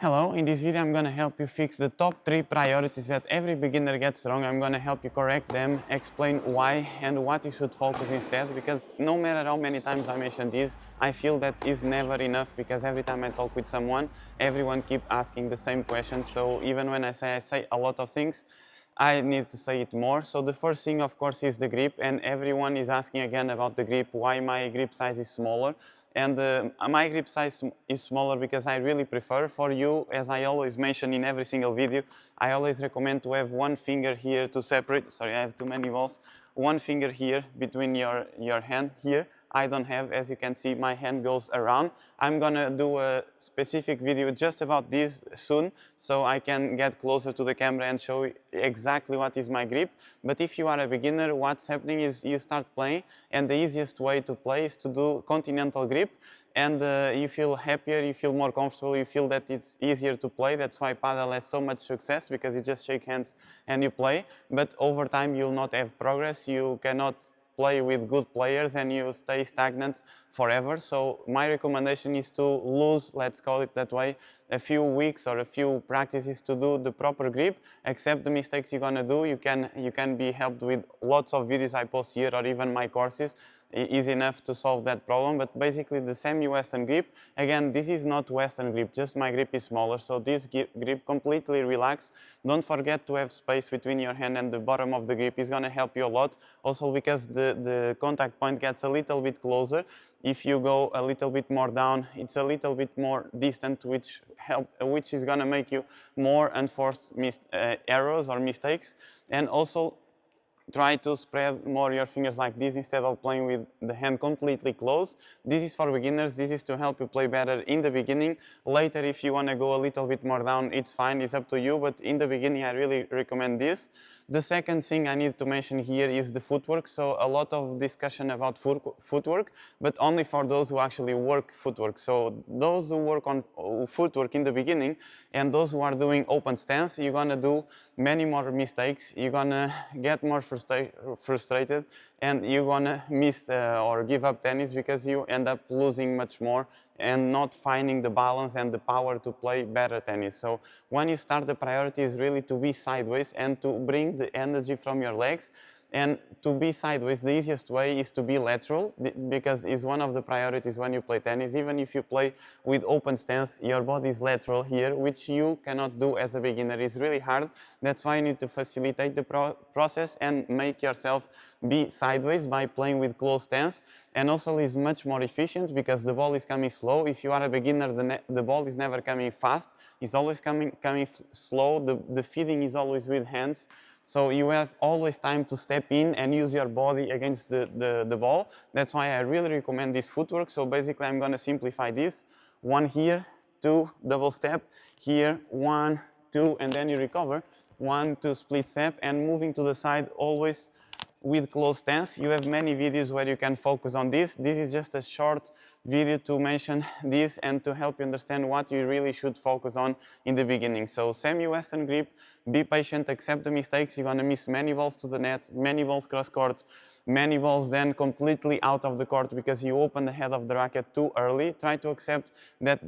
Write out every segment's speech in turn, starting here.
Hello, in this video I'm going to help you fix the top 3 priorities that every beginner gets wrong. I'm going to help you correct them, explain why and what you should focus instead, because no matter how many times I mention this, I feel that is never enough, because every time I talk with someone, everyone keep asking the same question. So even when I say a lot of things, I need to say it more. So the first thing, of course, is the grip, and everyone is asking again about the grip, why my grip size is smaller. And my grip size is smaller because I really prefer. For you, as I always mention in every single video, I always recommend to have one finger here to separate. Sorry, I have too many balls. One finger here between your hand here. I don't have, as you can see, my hand goes around. I'm gonna do a specific video just about this soon, so I can get closer to the camera and show you exactly what is my grip. But if you are a beginner, what's happening is you start playing, and the easiest way to play is to do continental grip, and you feel happier, you feel more comfortable, you feel that it's easier to play. That's why paddle has so much success, because you just shake hands and you play. But over time you'll not have progress, you cannot play with good players, and you stay stagnant forever. So my recommendation is to lose, let's call it that way, a few weeks or a few practices to do the proper grip. Accept the mistakes you're gonna do. You can be helped with lots of videos I post here, or even my courses is enough to solve that problem. But basically the semi-Western grip, again, this is not Western grip, just my grip is smaller. So this grip completely relax. Don't forget to have space between your hand and the bottom of the grip. Is going to help you a lot. Also because the contact point gets a little bit closer. If you go a little bit more down, it's a little bit more distant, which is going to make you more enforced errors or mistakes. And also try to spread more your fingers like this instead of playing with the hand completely closed. This is for beginners. This is to help you play better in the beginning. Later, if you want to go a little bit more down, it's fine, it's up to you. But in the beginning, I really recommend this. The second thing I need to mention here is the footwork. So a lot of discussion about footwork, but only for those who actually work footwork. So those who work on footwork in the beginning and those who are doing open stance, you're gonna do many more mistakes. You're gonna get more frustrated, and you're gonna miss or give up tennis, because you end up losing much more and not finding the balance and the power to play better tennis. So when you start, the priority is really to be sideways and to bring the energy from your legs. And to be sideways, the easiest way is to be lateral, because it's one of the priorities when you play tennis. Even if you play with open stance, your body is lateral here, which you cannot do as a beginner. It's really hard. That's why you need to facilitate the process and make yourself be sideways by playing with closed stance. And also is much more efficient, because the ball is coming slow. If you are a beginner, the ball is never coming fast. It's always coming slow. The feeding is always with hands. So you have always time to step in and use your body against the ball. That's why I really recommend this footwork. So basically I'm gonna simplify this. One here, two, double step, here, one, two, and then you recover. One, two, split step, and moving to the side always with closed stance. You have many videos where you can focus on this. This is just a short video to mention this and to help you understand what you really should focus on in the beginning. So semi-Western grip, be patient, accept the mistakes. You're gonna miss many balls to the net, many balls cross court, many balls then completely out of the court because you open the head of the racket too early. Try to accept that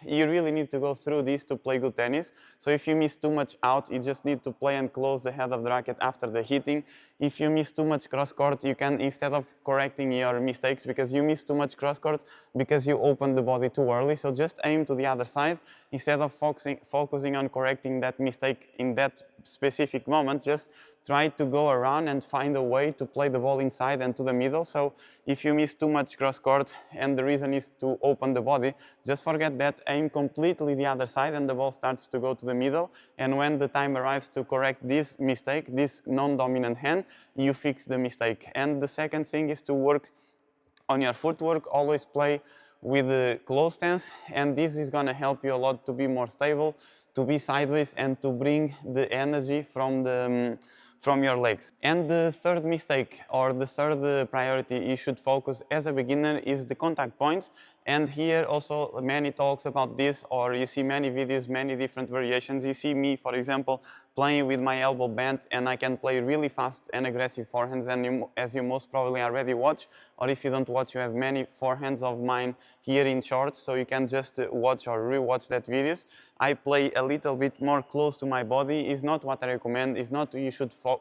you really need to go through this to play good tennis. So if you miss too much out, you just need to play and close the head of the racket after the hitting. If you miss too much cross court, you can, instead of correcting your mistakes, because you miss too much cross court because you opened the body too early. So just aim to the other side. Instead of focusing on correcting that mistake in that specific moment, just try to go around and find a way to play the ball inside and to the middle. So if you miss too much cross court and the reason is to open the body, just forget that, aim completely the other side and the ball starts to go to the middle. And when the time arrives to correct this mistake, this non-dominant hand, you fix the mistake. And the second thing is to work on your footwork. Always play with a closed stance, and this is going to help you a lot to be more stable, to be sideways, and to bring the energy from your legs. And the third mistake, or the third priority you should focus as a beginner, is the contact points. And here also many talks about this, or you see many videos, many different variations. You see me, for example, playing with my elbow bent, and I can play really fast and aggressive forehands, and as you most probably already watch, or if you don't watch, you have many forehands of mine here in shorts, so you can just watch or rewatch that videos. I play a little bit more close to my body. Is not what I recommend. Is not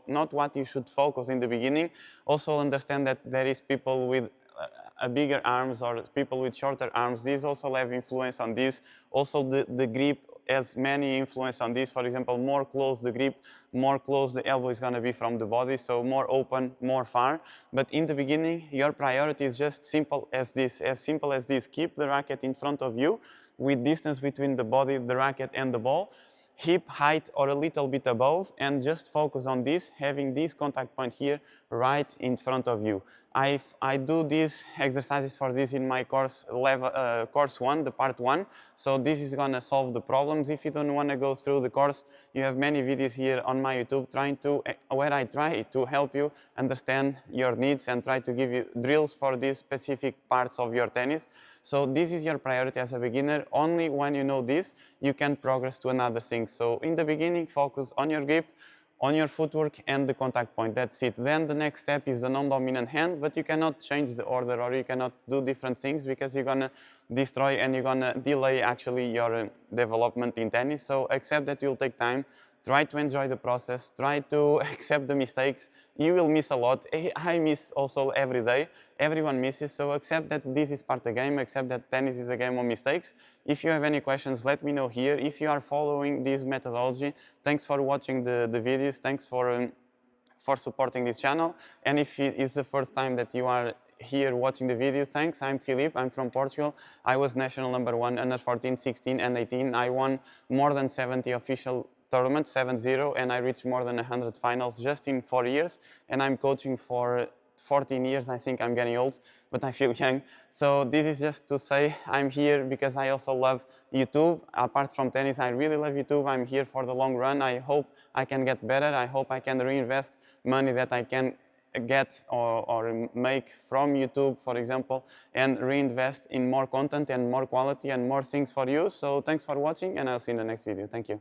not what you should focus in the beginning. Also understand that there is people with bigger arms or people with shorter arms. These also have influence on this. Also the grip has many influence on this. For example, more close the grip, more close the elbow is going to be from the body, so more open, more far. But in the beginning, your priority is just simple as this. As simple as this. Keep the racket in front of you with distance between the body, the racket, and the ball. Hip height or a little bit above, and just focus on this, having this contact point here right in front of you. I do these exercises for this in my course course 1, the part 1. So this is gonna solve the problems. If you don't wanna go through the course, you have many videos here on my YouTube where I try to help you understand your needs and try to give you drills for these specific parts of your tennis. So this is your priority as a beginner. Only when you know this, you can progress to another thing. So in the beginning, focus on your grip, on your footwork, and the contact point. That's it. Then the next step is the non-dominant hand, but you cannot change the order, or you cannot do different things because you're gonna destroy and you're gonna delay actually your development in tennis. So accept that you'll take time. Try to enjoy the process. Try to accept the mistakes. You will miss a lot. I miss also every day. Everyone misses. So accept that this is part of the game. Accept that tennis is a game of mistakes. If you have any questions, let me know here. If you are following this methodology, thanks for watching the videos. Thanks for supporting this channel. And if it is the first time that you are here watching the videos, thanks. I'm Filipe. I'm from Portugal. I was national #1 under 14, 16, and 18. I won more than 70 official tournament, 7-0, and I reached more than 100 finals just in 4 years. And I'm coaching for 14 years. I think I'm getting old, but I feel young. So this is just to say I'm here because I also love YouTube. Apart from tennis, I really love YouTube. I'm here for the long run. I hope I can get better. I hope I can reinvest money that I can get or make from YouTube, for example, and reinvest in more content and more quality and more things for you. So thanks for watching, and I'll see you in the next video. Thank you.